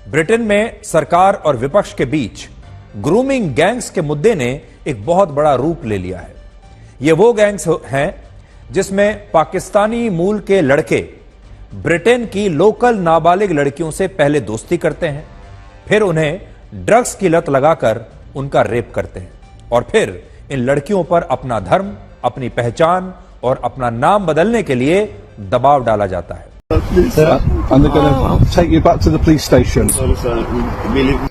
Britain में सरकार और विपक्ष के बीच ग्रूमिंग गैंग्स के मुद्दे ने एक बहुत बड़ा रूप ले लिया है। ये वो गैंग्स हैं जिसमें पाकिस्तानी मूल के लड़के ब्रिटेन की लोकल नाबालिग लड़कियों से पहले दोस्ती करते हैं, फिर उन्हें ड्रग्स की लत लगाकर उनका रेप करते हैं और फिर इन लड़कियों पर अपना धर्म, अपनी पहचान और अपना नाम बदलने के लिए दबाव डाला जाता है। And they're going to take you back to the police station.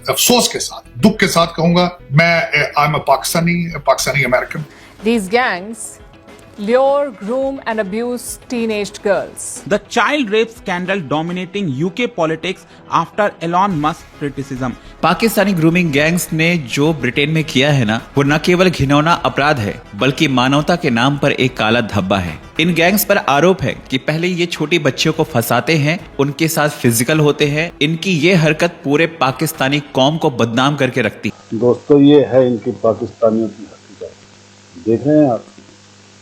अफसोस के साथ, दुख के साथ कहूंगा, मैं I am a Pakistani American. These gangs lure, groom and abuse teenage girls. The child rape scandal dominating UK politics after Elon Musk criticism. Pakistani grooming gangs ने जो ब्रिटेन में किया है ना, वो न केवल घिनौना अपराध है बल्कि मानवता के नाम पर एक काला धब्बा है। इन गैंग्स पर आरोप है कि पहले ये छोटी बच्चियों को फंसाते हैं, उनके साथ फिजिकल होते हैं। इनकी ये हरकत पूरे पाकिस्तानी कौम को बदनाम करके रखती। दोस्तों, ये है इनकी पाकिस्तानियों की हकीकत। देख रहे हैं आप,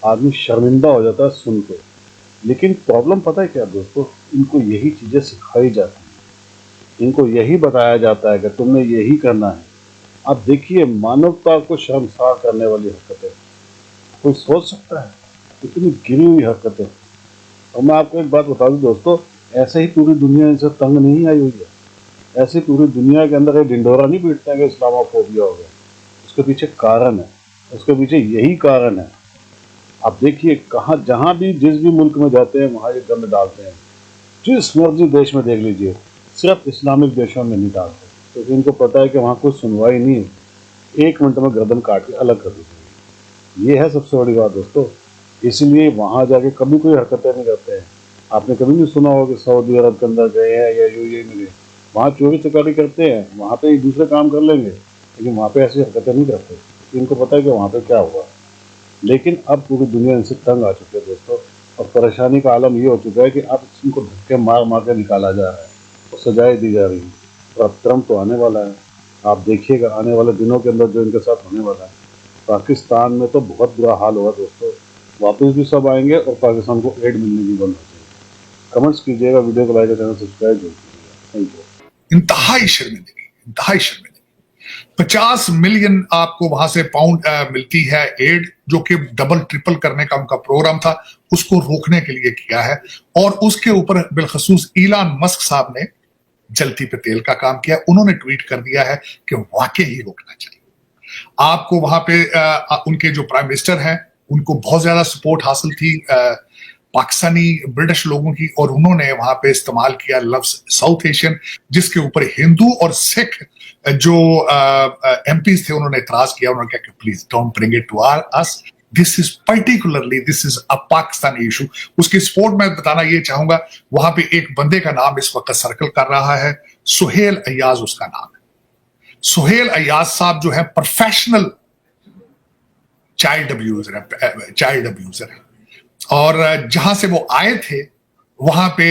आदमी शर्मिंदा हो जाता है सुन के। लेकिन प्रॉब्लम पता है क्या दोस्तों, इनको यही चीजें सिखाई जाती हैं, इनको यही बताया जाता है कि तुमने यही करना है। अब देखिए, मानवता को शर्मसार करने वाली हरकतें कोई सोच सकता है? इतनी गिरी हुई हरकतें। और मैं आपको एक बात बता दूं दोस्तों, ऐसे ही पूरी दुनिया इनसे तंग नहीं आई हुई है। ऐसे पूरी दुनिया के अंदर एक ढिंढोरा नहीं पीटता है कि इस्लामोफोबिया हो गया। उसके पीछे कारण है, उसके पीछे यही कारण है। आप देखिए, कहाँ जहाँ भी जिस भी मुल्क में जाते हैं वहाँ ये गंद डालते हैं। जिस मर्जी देश में देख लीजिए, सिर्फ इस्लामिक देशों में नहीं डालते, क्योंकि इनको पता है कि वहाँ कोई सुनवाई नहीं है। 1 मिनट में गर्दन काट के अलग कर देते हैं। ये है सबसे बड़ी बात दोस्तों। इसलिए वहाँ जाके कभी कोई हरकतें नहीं करते हैं। आपने कभी नहीं सुना होगा कि सऊदी अरब के अंदर गए हैं या यूएई में गए, वहाँ चोरी चकारी करते हैं, वहाँ पे एक दूसरे काम कर लेंगे, लेकिन वहाँ पे ऐसी हरकतें नहीं करते। इनको पता है कि वहाँ पे क्या हुआ। लेकिन अब पूरी दुनिया इनसे तंग आ चुकी है दोस्तों, और परेशानी का आलम ये हो चुका है कि अब इनको धक्के मार मार के निकाला जा रहा है और सजाएं दी जा रही है। और अब ट्रम्प तो आने वाला है, आप देखिएगा आने वाले दिनों के अंदर जो इनके साथ होने वाला है। पाकिस्तान में तो बहुत बुरा हाल होगा दोस्तों। वापस भी सब आएंगे और पाकिस्तान को एड मिलने की बंद हो जाएगी। कमेंट्स कीजिएगा, वीडियो को लाइक और चैनल सब्सक्राइब जरूर कीजिएगा। Thank you. इंतहाई शर्मिंदगी। 50 मिलियन आपको वहां से पाउंड मिलती है एड, जो कि डबल ट्रिपल करने का उनका प्रोग्राम था, उसको रोकने के लिए किया है। और उसके ऊपर बिलखसूस इलान मस्क साहब ने जलती पे तेल का काम किया। उन्होंने ट्वीट कर दिया है कि वाकई ही रोकना चाहिए। आपको वहां पे उनके जो प्राइम मिनिस्टर हैं, उनको बहुत ज्यादा सपोर्ट हासिल थी पाकिस्तानी ब्रिटिश लोगों की, और उन्होंने वहां पे इस्तेमाल किया लफ्ज साउथ एशियन, जिसके ऊपर हिंदू और सिख जो एमपीज थे उन्होंने इतराज किया। उन्होंने कहा कि please don't bring it to us, this is a Pakistani issue. उसकी सपोर्ट में बताना ये चाहूंगा, वहां पे एक बंदे का नाम इस वक्त सर्कल कर रहा है, सुहेल अय्याज उसका नाम है। सुहेल अय्याज साहब जो है प्रोफेशनल चाइल्ड अब्यूजर है। और जहां से वो आए थे वहां पे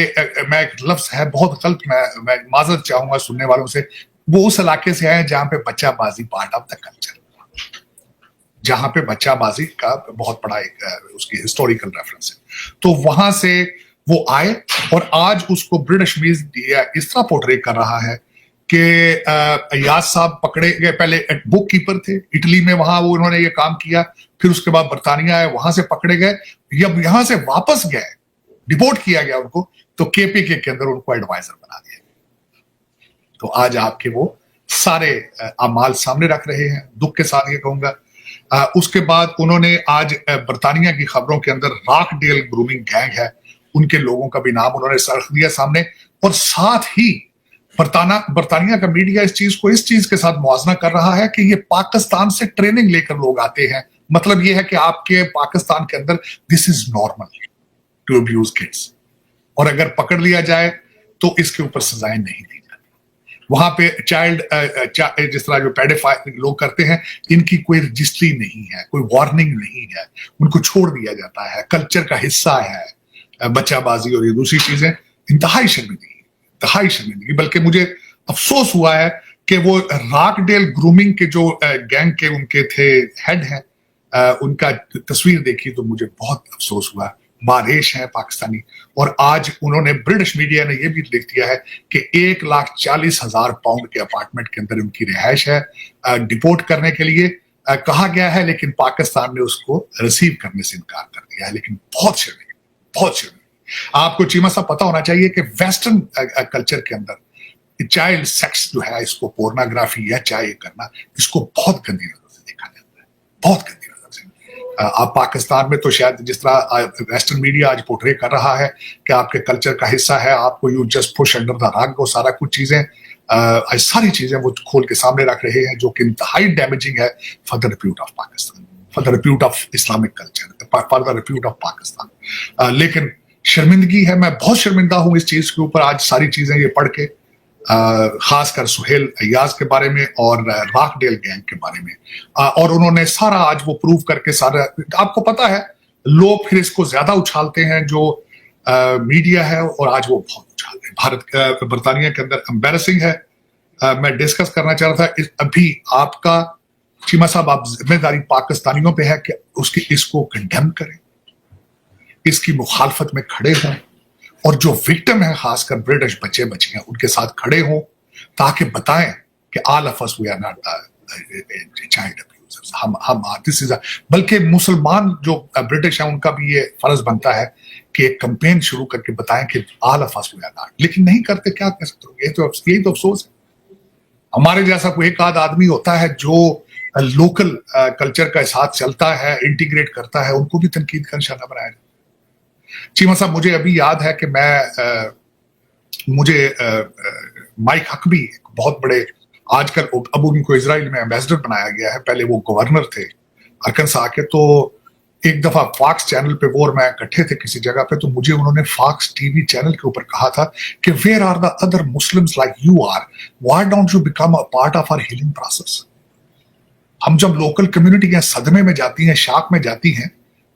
मैं एक लफ्ज है बहुत गलत, मैं माजरत चाहूंगा सुनने वालों से, वो उस इलाके से आए जहां पे बच्चाबाजी पार्ट ऑफ द कल्चर, जहां पे बच्चाबाजी का बहुत बड़ा एक उसकी हिस्टोरिकल रेफरेंस है। तो वहां से वो आए और आज उसको ब्रिटिश मीडिया इस तरह पोर्ट्रे कर रहा है कि अय्याज साहब पकड़े गए। पहले बुक कीपर थे इटली में, वहां वो उन्होंने ये काम किया, फिर उसके बाद बर्तानिया आए, वहां से पकड़े गए, जब यहां से वापस गए, डिपोर्ट किया गया उनको, तो केपीके के अंदर उनको एडवाइजर बना दिया। तो आज आपके वो सारे अमाल सामने रख रहे हैं। दुख के साथ ये कहूंगा। उसके बाद उन्होंने आज बर्तानिया की खबरों के अंदर रॉकडेल ग्रूमिंग गैंग है, उनके लोगों का भी नाम उन्होंने रख दिया सामने। और साथ ही बर्तानिया का मीडिया इस चीज के साथ मुआवजा कर रहा है कि ये पाकिस्तान से ट्रेनिंग लेकर लोग आते हैं। मतलब ये है कि आपके पाकिस्तान के अंदर this is normal to abuse kids, और अगर पकड़ लिया जाए तो इसके ऊपर सजाएं नहीं दी जाती। वहां पे चाइल्ड जिस तरह जो पेडोफाइल लोग करते हैं, इनकी कोई रजिस्ट्री नहीं है, कोई वार्निंग नहीं है, उनको छोड़ दिया जाता है, कल्चर का हिस्सा है बच्चाबाजी और ये दूसरी चीजें। इंतहाई शर्मिंदगी। बल्कि मुझे अफसोस हुआ है कि वो रॉकडेल ग्रूमिंग के जो गैंग के उनके थे हेड हैं, उनका तस्वीर देखी तो मुझे बहुत अफसोस हुआ मादेश हैं पाकिस्तानी। और आज उन्होंने, ब्रिटिश मीडिया ने यह भी लिख दिया है कि 1,40,000 पाउंड के अपार्टमेंट के अंदर उनकी रिहाइश है। डिपोर्ट करने के लिए कहा गया है, लेकिन पाकिस्तान ने उसको रिसीव करने से इनकार कर दिया है। लेकिन बहुत शर्मिंदगी, बहुत शर्मिंदगी। आपको चीमा साहब पता होना चाहिए कि वेस्टर्न कल्चर के अंदर चाइल्ड सेक्स जो है, इसको पोर्नोग्राफी या चाहे करना, इसको बहुत गंदी नजर से देखा जाता है, बहुत गंदी नजर से। आप पाकिस्तान में तो शायद जिस तरह वेस्टर्न मीडिया आज पोर्ट्रे कर रहा है कि आपके कल्चर का हिस्सा है, आपको you just push under the rug, वो सारा कुछ चीजें, सारी चीजें वो खोल के सामने रख रहे हैं, जो कि इंतहाई डैमेजिंग है for the repute of Pakistan, for the repute of Islamic culture, for the repute of Pakistan. लेकिन शर्मिंदगी है, मैं बहुत शर्मिंदा हूं इस चीज के ऊपर, आज सारी चीजें ये पढ़ के, खासकर सुहेल अय्याज के बारे में और राकडेल गैंग के बारे में। और उन्होंने सारा आज वो प्रूव करके सारा, आपको पता है लोग फिर इसको ज्यादा उछालते हैं जो मीडिया है, और आज वो बहुत उछालते हैं। भारत बरतानिया के अंदर एम्बैरेसिंग है। मैं डिस्कस करना चाह रहा था अभी आपका चीमा साहब, आप जिम्मेदारी पाकिस्तानियों पे है कि उसकी इसको कंडेम करें, इसकी मुखालफत में खड़े हों, और जो विक्टिम है खासकर ब्रिटिश बच्चे बच्चियां, उनके साथ खड़े हों ताकि बताएं कि all of us we are not child abusers. हम दिस इज, बल्कि मुसलमान जो ब्रिटिश हैं उनका भी ये फर्ज बनता है कि एक कैंपेन शुरू करके बताएं कि all of us we are not, लेकिन नहीं करते। क्या कह सकते हो, यही तो अफसोस है। हमारे जैसा कोई एक आध आदमी होता है जो लोकल कल्चर का साथ चलता है, इंटीग्रेट करता है, उनको भी तनकीद का निशाना बनाया जाए। चीमा साहब, मुझे अभी याद है कि मुझे माइक हकबी, बहुत बड़े, आजकल अब उनको इजराइल में एम्बेसडर बनाया गया है, पहले वो गवर्नर थे अरकानसा के। तो एक दफा फॉक्स चैनल पे वो और मैं इकट्ठे थे किसी जगह पे, तो मुझे उन्होंने फॉक्स टीवी चैनल के ऊपर कहा था कि where are the other Muslims like you are, why don't you become a part of our healing process. हम जब लोकल कम्युनिटी सदमे में जाती हैं, शाक में जाती हैं,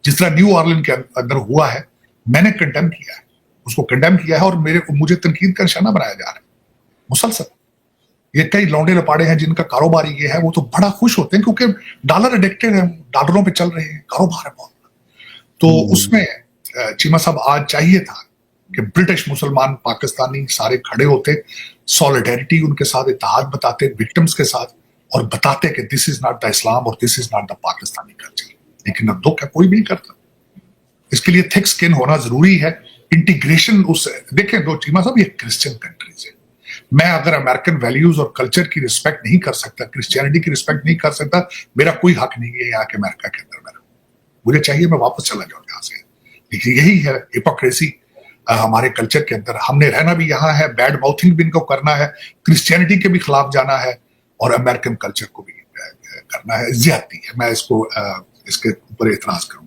जिस तरह न्यू ऑर्लिन के अंदर हुआ है, मैंने कंडेम किया है, उसको कंडेम किया है, और मुझे तनकीद का निशाना बनाया जा रहा है मुसलसल। ये कई लौंडे लपाड़े हैं जिनका कारोबार ये है, वो तो बड़ा खुश होते हैं क्योंकि डॉलर एडिक्टेड है, डॉलरों पे चल रहे हैं, कारोबार है बहुत। तो उसमें चीमा साहब आज चाहिए था कि ब्रिटिश मुसलमान पाकिस्तानी सारे खड़े होते, सॉलिडेरिटी उनके साथ, इत्तेहाद बताते विक्टिम्स के साथ, और बताते कि दिस इज नॉट द इस्लाम और this is not the Pakistani culture. लेकिन अब दुख है, कोई भी नहीं करता। इसके लिए थिक स्किन होना जरूरी है, इंटीग्रेशन। उस देखें दो चीमा साहब, ये क्रिश्चियन कंट्रीज है। मैं अगर अमेरिकन वैल्यूज और कल्चर की रिस्पेक्ट नहीं कर सकता, क्रिश्चियनिटी की रिस्पेक्ट नहीं कर सकता, मेरा कोई हक नहीं है यहाँ के अमेरिका के अंदर। मुझे चाहिए मैं वापस चला जाऊं यहाँ से। देखिए यही है हिपोक्रेसी हमारे कल्चर के अंदर। हमने रहना भी यहाँ है, बैड माउथिंग भी इनको करना है, क्रिश्चियनिटी के भी खिलाफ जाना है, और अमेरिकन कल्चर को भी करना है। ज्यादती है, मैं इसको इसके ऊपर एतराज करूंगा।